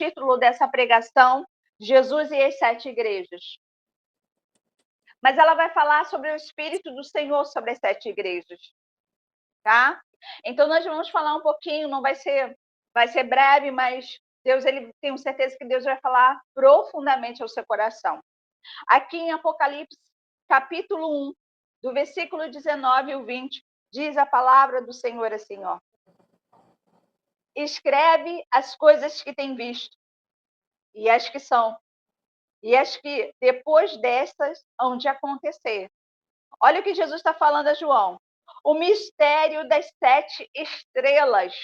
título dessa pregação, Jesus e as 7 igrejas. Mas ela vai falar sobre o Espírito do Senhor sobre as 7 igrejas, tá? Então nós vamos falar um pouquinho, não vai ser breve, mas Deus, tenho certeza que Deus vai falar profundamente ao seu coração. Aqui em Apocalipse, capítulo 1, do versículo 19 ao 20, diz a palavra do Senhor assim, ó. Escreve as coisas que tem visto, e as que são, e as que depois dessas hão de acontecer. Olha o que Jesus está falando a João. O mistério das 7 estrelas.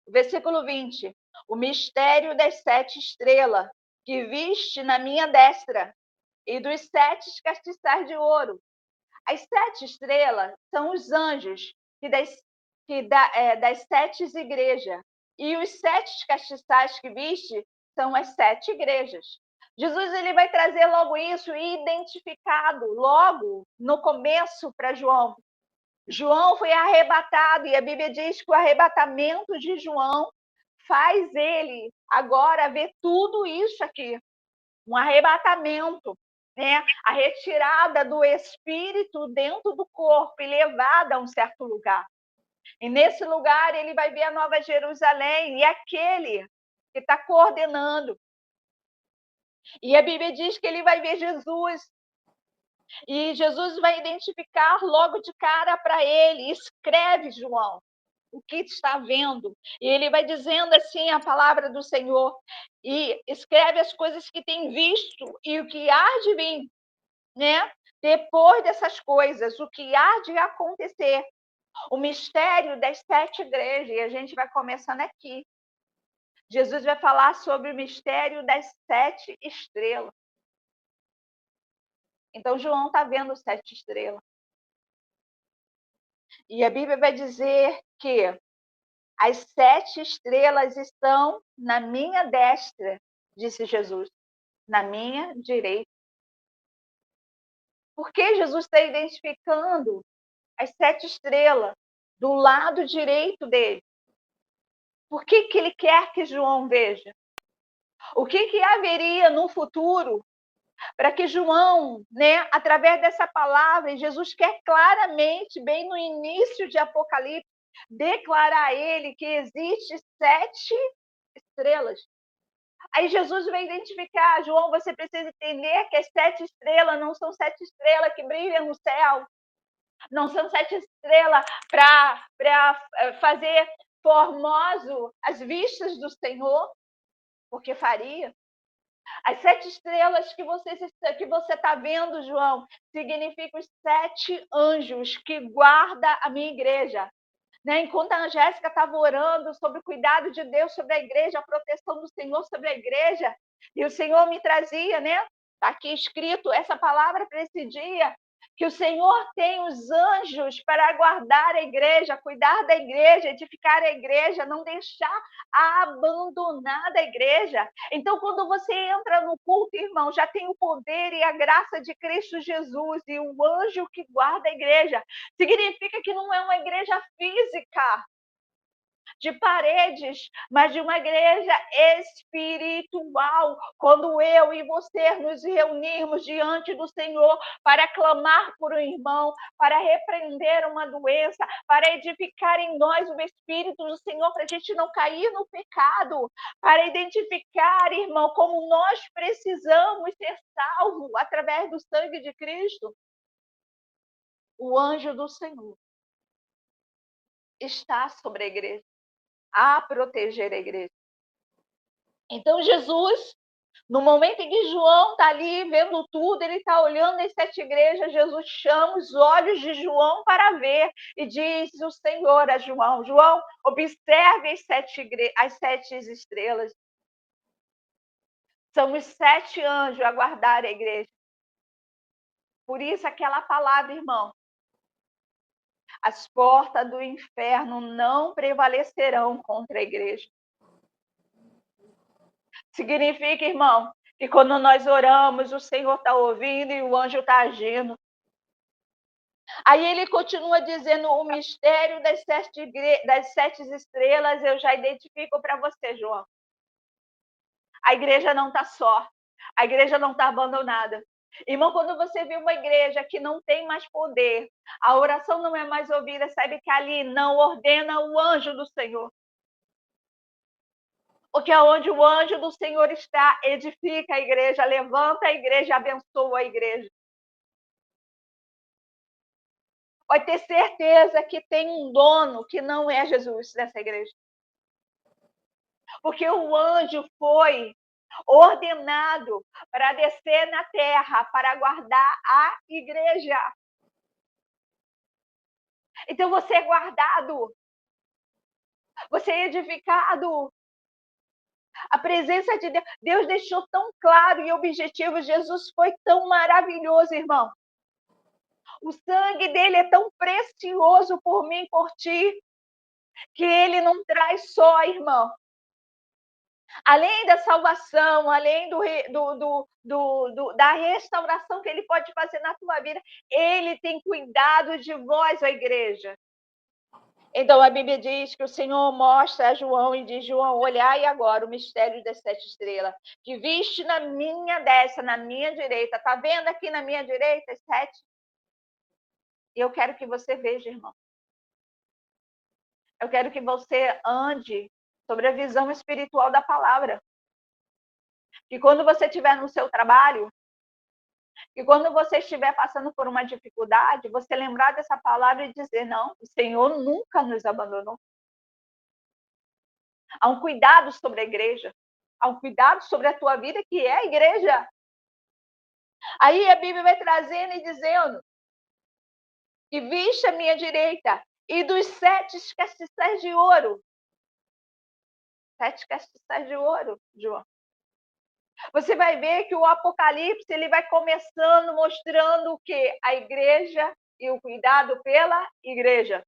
Versículo 20. O mistério das 7 estrelas, que viste na minha destra, e dos 7 castiçais de ouro. As 7 estrelas são os anjos das 7 igrejas. E os 7 castiçais que viste são as 7 igrejas. Jesus ele vai trazer logo isso identificado, logo no começo para João. João foi arrebatado e a Bíblia diz que o arrebatamento de João faz ele agora ver tudo isso aqui. Um arrebatamento, né? A retirada do espírito dentro do corpo e levada a um certo lugar. E nesse lugar ele vai ver a Nova Jerusalém e aquele que está coordenando. E a Bíblia diz que ele vai ver Jesus. E Jesus vai identificar logo de cara para ele. Escreve, João, o que está vendo. E ele vai dizendo assim a palavra do Senhor. E escreve as coisas que tem visto e o que há de vir, né? Depois dessas coisas, o que há de acontecer. O mistério das 7 igrejas. E a gente vai começando aqui. Jesus vai falar sobre o mistério das 7 estrelas. Então, João está vendo as 7 estrelas. E a Bíblia vai dizer que as 7 estrelas estão na minha destra, disse Jesus, na minha direita. Por que Jesus está identificando as 7 estrelas do lado direito dele? Por que ele quer que João veja? O que haveria no futuro para que João, né, através dessa palavra, Jesus quer claramente, bem no início de Apocalipse, declarar a ele que existe 7 estrelas. Aí Jesus vai identificar, João, você precisa entender que as 7 estrelas não são 7 estrelas que brilham no céu, não são 7 estrelas para fazer formoso as vistas do Senhor, porque faria. As 7 estrelas que você está vendo, João, significam os 7 anjos que guardam a minha igreja. Né? Enquanto a Jéssica estava orando sobre o cuidado de Deus sobre a igreja, a proteção do Senhor sobre a igreja, e o Senhor me trazia, né? Está aqui escrito essa palavra para esse dia, que o Senhor tem os anjos para guardar a igreja, cuidar da igreja, edificar a igreja, não deixar abandonada a igreja. Então, quando você entra no culto, irmão, já tem o poder e a graça de Cristo Jesus e o anjo que guarda a igreja. Significa que não é uma igreja física, de paredes, mas de uma igreja espiritual. Quando eu e você nos reunirmos diante do Senhor para clamar por um irmão, para repreender uma doença, para edificar em nós o Espírito do Senhor, para a gente não cair no pecado, para identificar, irmão, como nós precisamos ser salvos através do sangue de Cristo. O anjo do Senhor está sobre a igreja, a proteger a igreja. Então, Jesus, no momento em que João está ali vendo tudo, ele está olhando as 7 igrejas, Jesus chama os olhos de João para ver e diz o Senhor a João: João, observe as 7 estrelas. São os 7 anjos a guardar a igreja. Por isso, aquela palavra, irmão, as portas do inferno não prevalecerão contra a igreja. Significa, irmão, que quando nós oramos, o Senhor está ouvindo e o anjo está agindo. Aí ele continua dizendo: o mistério das 7 estrelas eu já identifico para você, João. A igreja não está só. A igreja não está abandonada. Irmão, quando você vê uma igreja que não tem mais poder, a oração não é mais ouvida, sabe que ali não ordena o anjo do Senhor. Porque aonde o anjo do Senhor está, edifica a igreja, levanta a igreja, abençoa a igreja. Pode ter certeza que tem um dono que não é Jesus nessa igreja. Porque o anjo foi ordenado para descer na terra, para guardar a igreja. Então você é guardado, você é edificado. A presença de Deus, Deus deixou tão claro e objetivo. Jesus foi tão maravilhoso, irmão. O sangue dele é tão precioso por mim, por ti, que ele não traz só, irmão. Além da salvação, além da restauração que ele pode fazer na tua vida, ele tem cuidado de vós, a igreja. Então a Bíblia diz que o Senhor mostra a João e diz: João, olhai agora o mistério das 7 estrelas, que viste na minha destra, na minha direita. Está vendo aqui na minha direita as 7? E eu quero que você veja, irmão. Eu quero que você ande sobre a visão espiritual da palavra. Que quando você estiver no seu trabalho, que quando você estiver passando por uma dificuldade, você lembrar dessa palavra e dizer: não, o Senhor nunca nos abandonou. Há um cuidado sobre a igreja. Há um cuidado sobre a tua vida, que é a igreja. Aí a Bíblia vai trazendo e dizendo que viste a minha direita e dos 7 castiçais de ouro. 7 castiçais de ouro, João. Você vai ver que o Apocalipse ele vai começando mostrando o quê? A igreja e o cuidado pela igreja.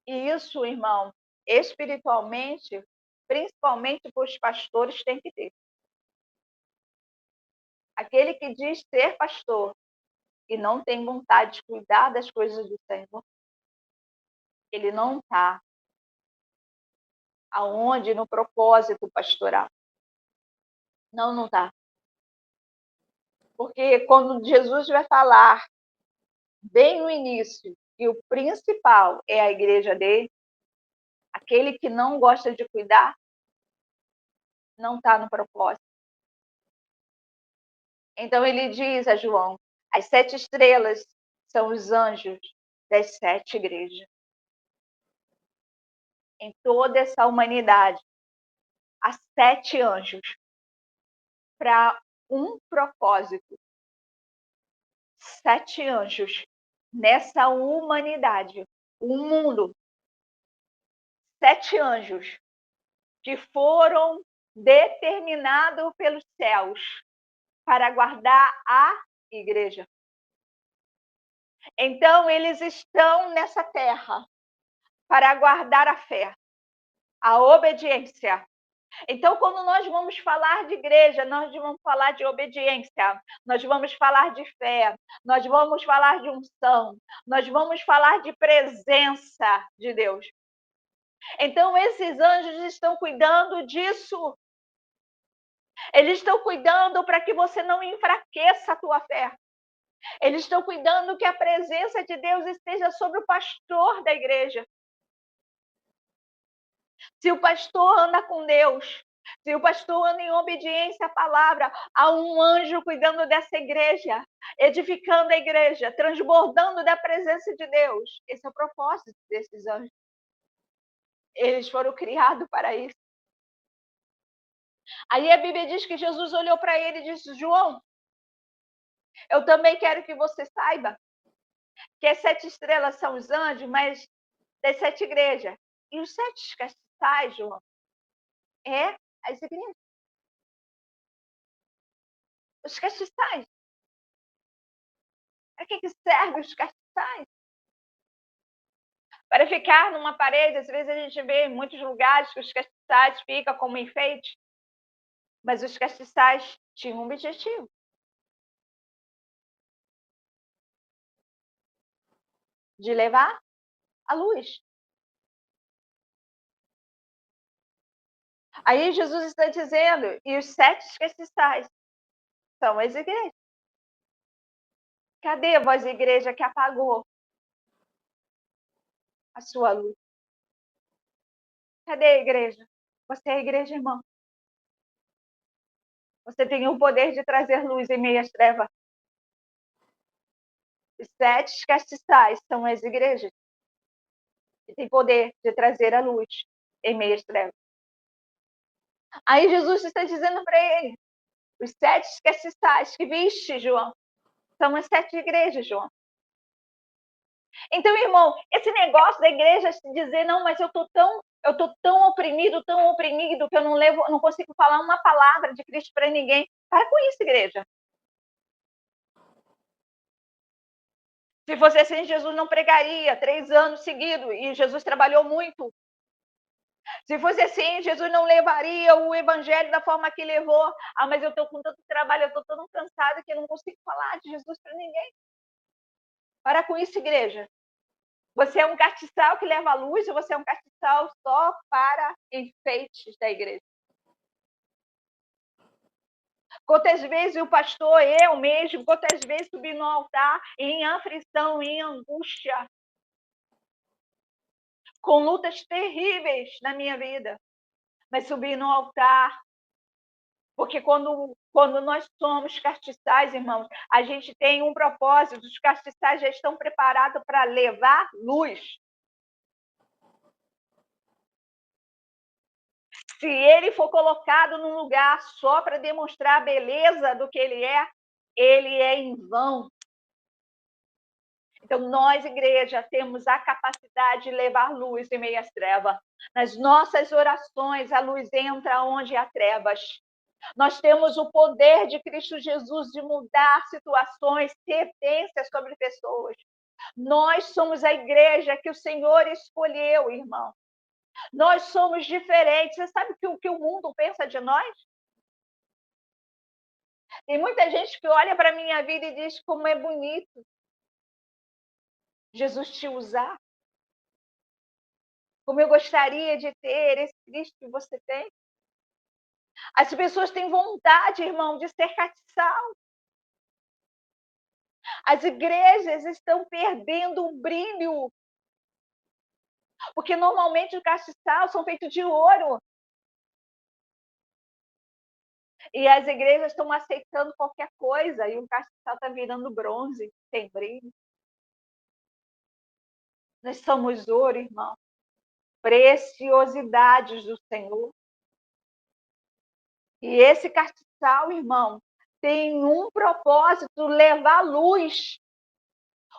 E isso, irmão, espiritualmente, principalmente para os pastores, tem que ter. Aquele que diz ser pastor e não tem vontade de cuidar das coisas do Senhor, ele não está aonde no propósito pastoral. Não está. Porque quando Jesus vai falar bem no início que o principal é a igreja dele, aquele que não gosta de cuidar não está no propósito. Então ele diz a João: as 7 estrelas são os anjos das 7 igrejas. Em toda essa humanidade, há 7 anjos para um propósito. 7 anjos nessa humanidade, o mundo. 7 anjos que foram determinados pelos céus para guardar a igreja. Então, eles estão nessa terra para guardar a fé, a obediência. Então, quando nós vamos falar de igreja, nós vamos falar de obediência, nós vamos falar de fé, nós vamos falar de unção, nós vamos falar de presença de Deus. Então, esses anjos estão cuidando disso. Eles estão cuidando para que você não enfraqueça a tua fé. Eles estão cuidando que a presença de Deus esteja sobre o pastor da igreja. Se o pastor anda com Deus, se o pastor anda em obediência à palavra, há um anjo cuidando dessa igreja, edificando a igreja, transbordando da presença de Deus. Esse é o propósito desses anjos. Eles foram criados para isso. Aí a Bíblia diz que Jesus olhou para ele e disse: João, eu também quero que você saiba que as 7 estrelas são os anjos, mas das 7 igrejas. E os 7 castiçais, João, é as igrejas. Os castiçais. Para que servem os castiçais? Para ficar numa parede, às vezes a gente vê em muitos lugares que os castiçais ficam como enfeite, mas os castiçais tinham um objetivo. De levar a luz. Aí Jesus está dizendo, e os 7 castiçais são as igrejas. Cadê a voz igreja que apagou a sua luz? Cadê a igreja? Você é a igreja, irmão. Você tem o poder de trazer luz em meio às trevas. Os 7 castiçais são as igrejas que têm poder de trazer a luz em meio às trevas. Aí Jesus está dizendo para ele, os 7 castiçais que viste, João, são as 7 igrejas, João. Então, irmão, esse negócio da igreja se dizer, não, mas eu tô tão oprimido que eu não consigo falar uma palavra de Cristo para ninguém. Para com isso, igreja. Se fosse assim, Jesus não pregaria 3 anos seguidos e Jesus trabalhou muito. Se fosse assim, Jesus não levaria o evangelho da forma que levou. Ah, mas eu estou com tanto trabalho, eu estou tão cansada que eu não consigo falar de Jesus para ninguém. Para com isso, igreja. Você é um castiçal que leva a luz ou você é um castiçal só para enfeites da igreja? Quantas vezes o pastor, eu mesmo, quantas vezes subi no altar em aflição, em angústia, com lutas terríveis na minha vida, mas subi no altar, porque quando nós somos castiçais, irmãos, a gente tem um propósito, os castiçais já estão preparados para levar luz. Se ele for colocado num lugar só para demonstrar a beleza do que ele é em vão. Então, nós, igreja, temos a capacidade de levar luz em meio às trevas. Nas nossas orações, a luz entra onde há trevas. Nós temos o poder de Cristo Jesus de mudar situações, tendências sobre pessoas. Nós somos a igreja que o Senhor escolheu, irmão. Nós somos diferentes. Você sabe o que o mundo pensa de nós? Tem muita gente que olha para a minha vida e diz como é bonito Jesus te usar. Como eu gostaria de ter esse Cristo que você tem. As pessoas têm vontade, irmão, de ser castiçal. As igrejas estão perdendo o brilho. Porque normalmente os castiçal são feitos de ouro. E as igrejas estão aceitando qualquer coisa. E o castiçal está virando bronze, sem brilho. Nós somos ouro, irmão. Preciosidades do Senhor. E esse castiçal, irmão, tem um propósito, levar luz.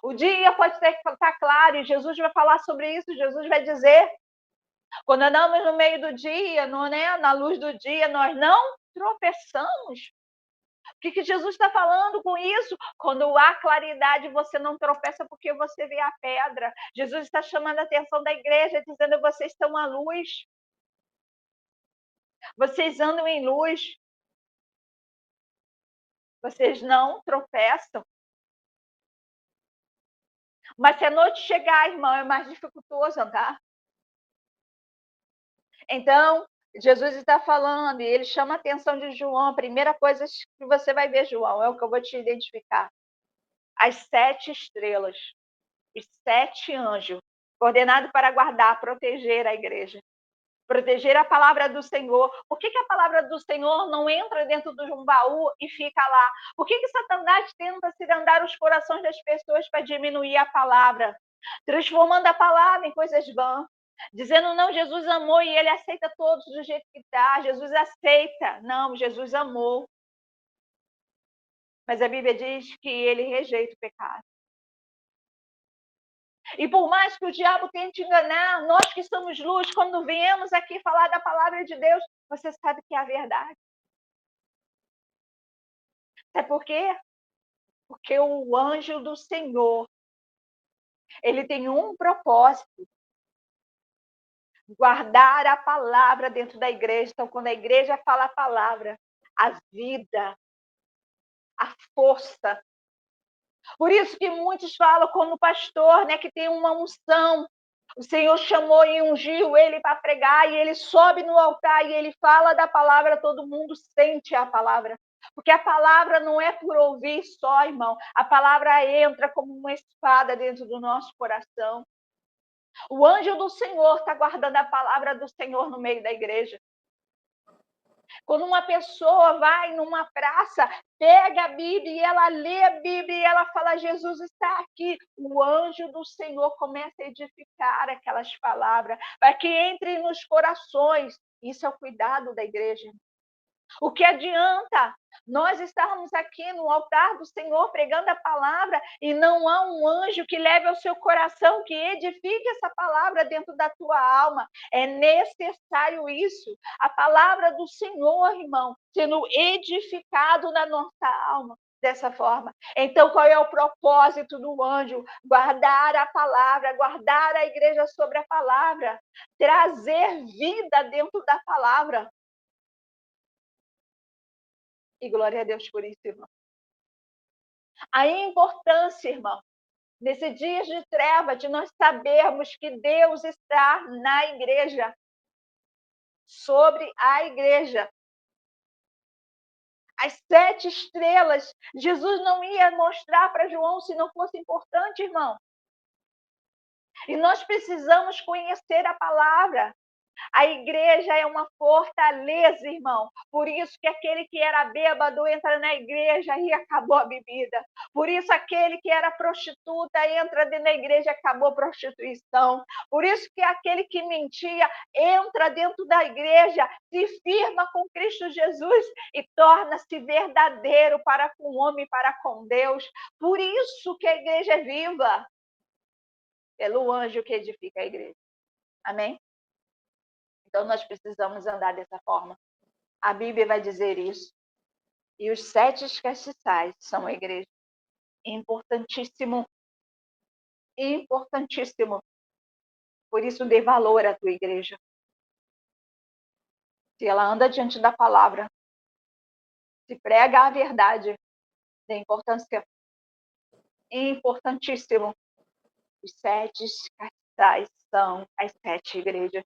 O dia pode ter que estar claro, e Jesus vai falar sobre isso, Jesus vai dizer, quando andamos no meio do dia, na luz do dia, nós não tropeçamos. O que Jesus está falando com isso? Quando há claridade, você não tropeça porque você vê a pedra. Jesus está chamando a atenção da igreja, dizendo, vocês estão à luz. Vocês andam em luz. Vocês não tropeçam. Mas se a noite chegar, irmão, é mais dificultoso andar. Então, Jesus está falando e ele chama a atenção de João. A primeira coisa que você vai ver, João, é o que eu vou te identificar. As 7 estrelas, os 7 anjos, ordenados para guardar, proteger a igreja. Proteger a palavra do Senhor. Por que a palavra do Senhor não entra dentro de um baú e fica lá? Por que Satanás tenta cirandar os corações das pessoas para diminuir a palavra? Transformando a palavra em coisas vãs. Dizendo, não, Jesus amou e ele aceita todos do jeito que está. Jesus aceita. Não, Jesus amou. Mas a Bíblia diz que ele rejeita o pecado. E por mais que o diabo tente enganar, nós que somos luz, quando viemos aqui falar da palavra de Deus, você sabe que é a verdade. Sabe por quê? Porque o anjo do Senhor, ele tem um propósito: guardar a palavra dentro da igreja. Então, quando a igreja fala a palavra, a vida, a força. Por isso que muitos falam como pastor, né, que tem uma unção. O Senhor chamou e ungiu ele para pregar, e ele sobe no altar e ele fala da palavra, todo mundo sente a palavra. Porque a palavra não é por ouvir só, irmão. A palavra entra como uma espada dentro do nosso coração. O anjo do Senhor está guardando a palavra do Senhor no meio da igreja. Quando uma pessoa vai numa praça, pega a Bíblia e ela lê a Bíblia e ela fala, Jesus está aqui. O anjo do Senhor começa a edificar aquelas palavras, para que entre nos corações. Isso é o cuidado da igreja. O que adianta nós estarmos aqui no altar do Senhor pregando a palavra e não há um anjo que leve ao seu coração, que edifique essa palavra dentro da tua alma? É necessário isso. A palavra do Senhor, irmão, sendo edificado na nossa alma. Dessa forma. Então, qual é o propósito do anjo? Guardar a palavra, guardar a igreja sobre a palavra, trazer vida dentro da palavra. E glória a Deus por isso, irmão. A importância, irmão, nesse dia de treva, de nós sabermos que Deus está na igreja, sobre a igreja. As 7 estrelas, Jesus não ia mostrar para João se não fosse importante, irmão. E nós precisamos conhecer a palavra. A igreja é uma fortaleza, irmão. Por isso que aquele que era bêbado entra na igreja e acabou a bebida. Por isso aquele que era prostituta entra dentro da igreja e acabou a prostituição. Por isso que aquele que mentia entra dentro da igreja, se firma com Cristo Jesus e torna-se verdadeiro para com o homem, para com Deus. Por isso que a igreja é viva. Pelo anjo que edifica a igreja. Amém? Então, nós precisamos andar dessa forma. A Bíblia vai dizer isso. E os 7 castiçais são a igreja. Importantíssimo. Importantíssimo. Por isso, dê valor à tua igreja. Se ela anda diante da palavra, se prega a verdade, dê importância. Importantíssimo. Os 7 castiçais são as 7 igrejas.